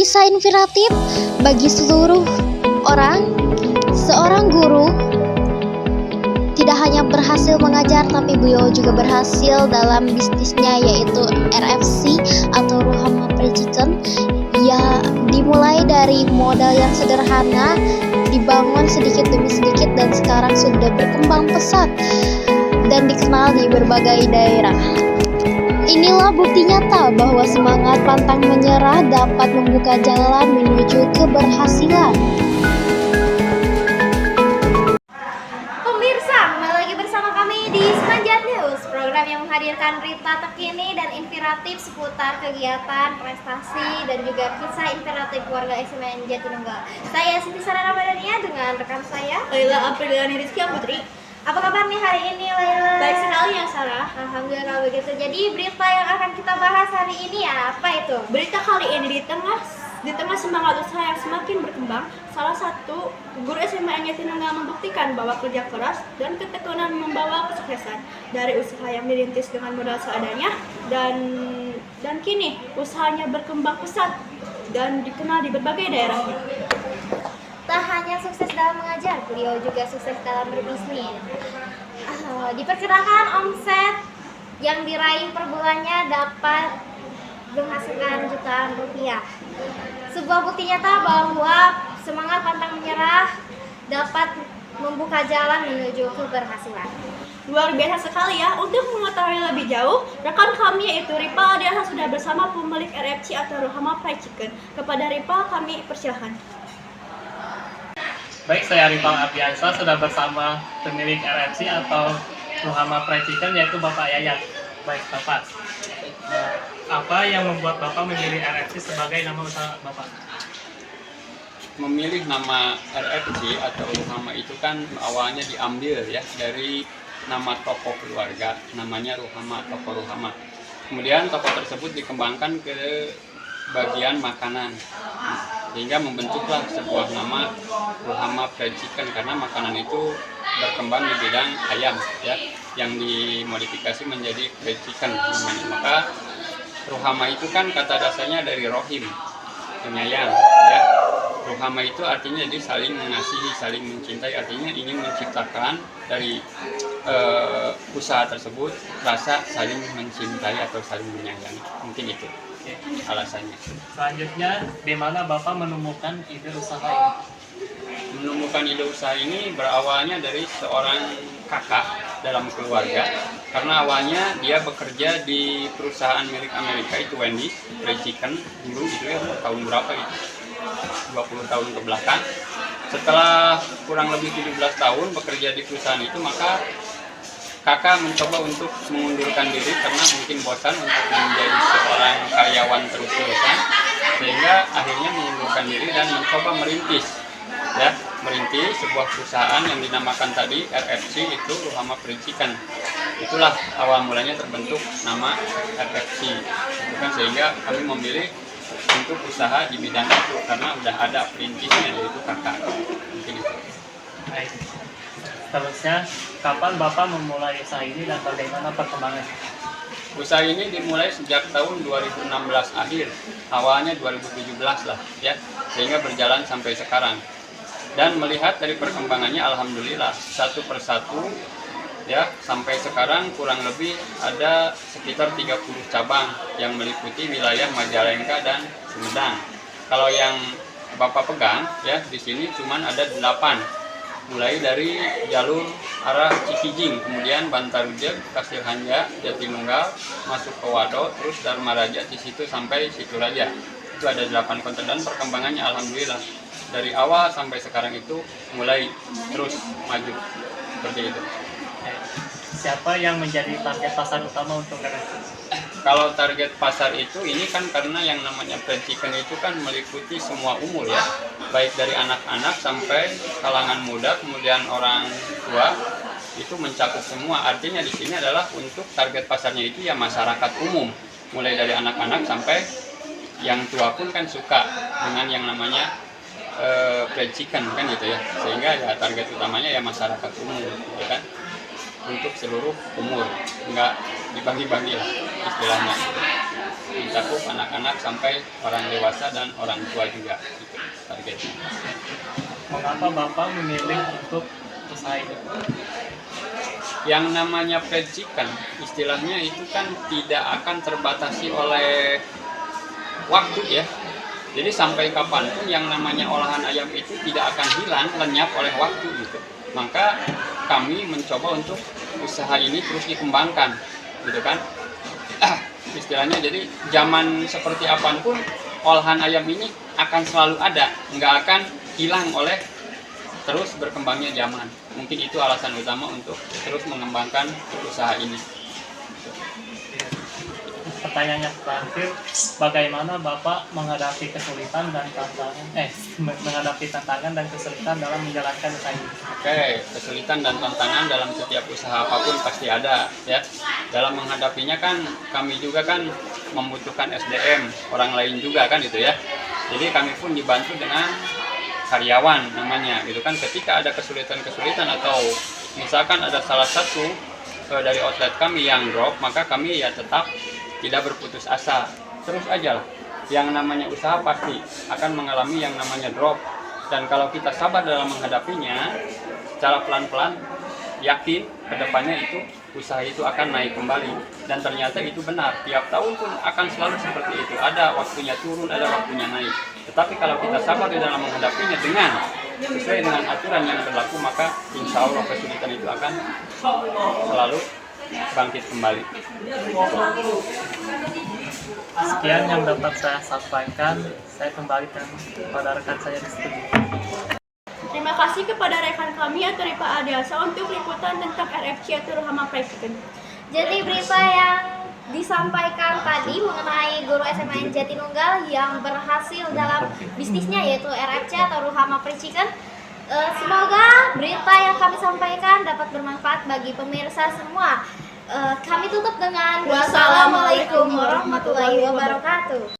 kisah inspiratif bagi seluruh orang. Seorang guru tidak hanya berhasil mengajar, tapi beliau juga berhasil dalam bisnisnya, yaitu RFC atau Ruhama Fried Chicken. Ya, dimulai dari modal yang sederhana, dibangun sedikit demi sedikit, dan sekarang sudah berkembang pesat dan dikenal di berbagai daerah. Inilah bukti nyata bahwa semangat pantang menyerah dapat membuka jalan menuju keberhasilan. Pemirsa, kembali lagi bersama kami di Semanjat News, program yang menghadirkan berita terkini dan inspiratif seputar kegiatan, prestasi, dan juga kisah inspiratif warga SMA Jatinunggal. Saya Siti Sarah Ramadhania dengan rekan saya Laila Apriliani Rizky Putri. Apa kabar nih hari ini, Laila? Baik sekali ya, Sarah. Alhamdulillah kalau begitu. Jadi berita yang akan kita bahas hari ini ya, apa itu? Berita kali ini di tengah semangat usaha yang semakin berkembang, salah satu guru SMA Jatinunggal membuktikan bahwa kerja keras dan ketekunan membawa kesuksesan. Dari usaha yang dirintis dengan modal seadanya dan kini usahanya berkembang pesat dan dikenal di berbagai daerahnya. Tak hanya sukses dalam mengajar, beliau juga sukses dalam berbisnis. Diperkirakan omset yang diraih per bulannya dapat menghasilkan jutaan rupiah. Sebuah bukti nyata bahwa semangat pantang menyerah dapat membuka jalan menuju keberhasilan. Luar biasa sekali ya. Untuk mengetahui lebih jauh, rekan kami yaitu Ripa Adiansa sudah bersama pemilik RFC atau Ruhama Fried Chicken. Kepada Ripa kami persilahkan. Baik, saya Rifal Ardiansa sudah bersama pemilik RFC atau Ruhama Fried Chicken, yaitu Bapak Yayat. Baik, Bapak. Apa yang membuat Bapak memilih RFC sebagai nama usaha Bapak? Memilih nama RFC atau Ruhama itu kan awalnya diambil ya dari nama toko keluarga, namanya Ruhama, toko Ruhama. Kemudian toko tersebut dikembangkan ke bagian makanan, sehingga membentuklah sebuah nama Ruhama Fried Chicken karena makanan itu berkembang di bidang ayam ya, yang dimodifikasi menjadi fried chicken namanya. Maka Ruhama itu kan kata dasarnya dari rohim, penyayang ya. Ruhama itu artinya jadi saling mengasihi, saling mencintai, artinya ingin menciptakan dari usaha tersebut rasa saling mencintai atau saling menyayangi. Mungkin itu alasannya. Selanjutnya, di mana Bapak menemukan ide usaha ini? Menemukan ide usaha ini berawalnya dari seorang kakak dalam keluarga, karena awalnya dia bekerja di perusahaan milik Amerika, itu Wendy's Fried Chicken dulu gitu ya, tahun berapa itu, 20 tahun ke belakang. Setelah kurang lebih 17 tahun bekerja di perusahaan itu, maka kakak mencoba untuk mengundurkan diri karena mungkin bosan untuk menjadi seorang karyawan terus-terusan, sehingga akhirnya mengundurkan diri dan mencoba merintis sebuah perusahaan yang dinamakan tadi RFC, itu Ruhama Fried Chicken. Itulah awal mulanya terbentuk nama RFC itu kan, sehingga kami memilih untuk usaha di bidang itu karena udah ada perintisnya, yaitu kakak. Mungkin itu. Baik. Seterusnya, kapan Bapak memulai usaha ini dan bagaimana perkembangannya? Usaha ini dimulai sejak tahun 2016 akhir, awalnya 2017 lah ya, sehingga berjalan sampai sekarang. Dan melihat dari perkembangannya, alhamdulillah satu persatu ya, sampai sekarang kurang lebih ada sekitar 30 cabang yang meliputi wilayah Majalengka dan Sumedang. Kalau yang Bapak pegang ya, di sini cuman ada 8. Mulai dari jalur arah Cikijing, kemudian Bantarujeg, Kasirhanja, Jatinunggal, masuk ke Wado, terus Dharma Raja di situ sampai Situraja. Itu ada 8 konter dan perkembangannya alhamdulillah dari awal sampai sekarang itu mulai terus maju seperti itu. Siapa yang menjadi target pasar utama untuk RFC? Kalau target pasar itu, ini kan karena yang namanya fried chicken itu kan meliputi semua umur ya, baik dari anak-anak sampai kalangan muda, kemudian orang tua, itu mencakup semua. Artinya di sini adalah untuk target pasarnya itu ya masyarakat umum, mulai dari anak-anak sampai yang tua pun kan suka dengan yang namanya fried chicken kan gitu ya, sehingga ya target utamanya ya masyarakat umum gitu kan, untuk seluruh umur, nggak dibagi-bagi lah istilahnya. mencakup anak-anak sampai orang dewasa dan orang tua juga. Gitu, targetnya. Mengapa Bapak memilih untuk usaha ini? Yang namanya fried chicken, istilahnya itu kan tidak akan terbatasi oleh waktu ya. Jadi sampai kapanpun yang namanya olahan ayam itu tidak akan hilang, lenyap oleh waktu gitu. Maka kami mencoba untuk usaha ini terus dikembangkan, gitu kan. Istilahnya jadi zaman seperti apapun olahan ayam ini akan selalu ada, nggak akan hilang oleh terus berkembangnya zaman. Mungkin itu alasan utama untuk terus mengembangkan usaha ini. Pertanyaannya terakhir, bagaimana Bapak menghadapi kesulitan dan kesulitan dalam menjalankan usaha ini? Oke, kesulitan dan tantangan dalam setiap usaha apapun pasti ada ya. Dalam menghadapinya kan kami juga kan membutuhkan SDM, orang lain juga kan itu ya. Jadi kami pun dibantu dengan karyawan namanya gitu kan. Ketika ada kesulitan-kesulitan atau misalkan ada salah satu dari outlet kami yang drop, maka kami ya tetap tidak berputus asa, terus aja lah. Yang namanya usaha pasti akan mengalami yang namanya drop, dan kalau kita sabar dalam menghadapinya secara pelan-pelan, yakin kedepannya itu usaha itu akan naik kembali. Dan ternyata itu benar, tiap tahun pun akan selalu seperti itu, ada waktunya turun, ada waktunya naik. Tetapi kalau kita sabar di dalam menghadapinya dengan sesuai dengan aturan yang berlaku, maka insya Allah kesulitan itu akan selalu bangkit kembali. Sekian yang dapat saya sampaikan. Saya kembalikan kepada rekan saya di studio. Terima kasih kepada rekan kami atau Ripa Adiasa untuk liputan tentang RFC atau Ruhama Fried Chicken. Jadi berita yang disampaikan tadi mengenai guru SMAN Jatinunggal yang berhasil dalam bisnisnya yaitu RFC atau Ruhama Fried Chicken. Semoga berita yang kami sampaikan dapat bermanfaat bagi pemirsa semua. Kami tutup dengan wassalamualaikum warahmatullahi wabarakatuh.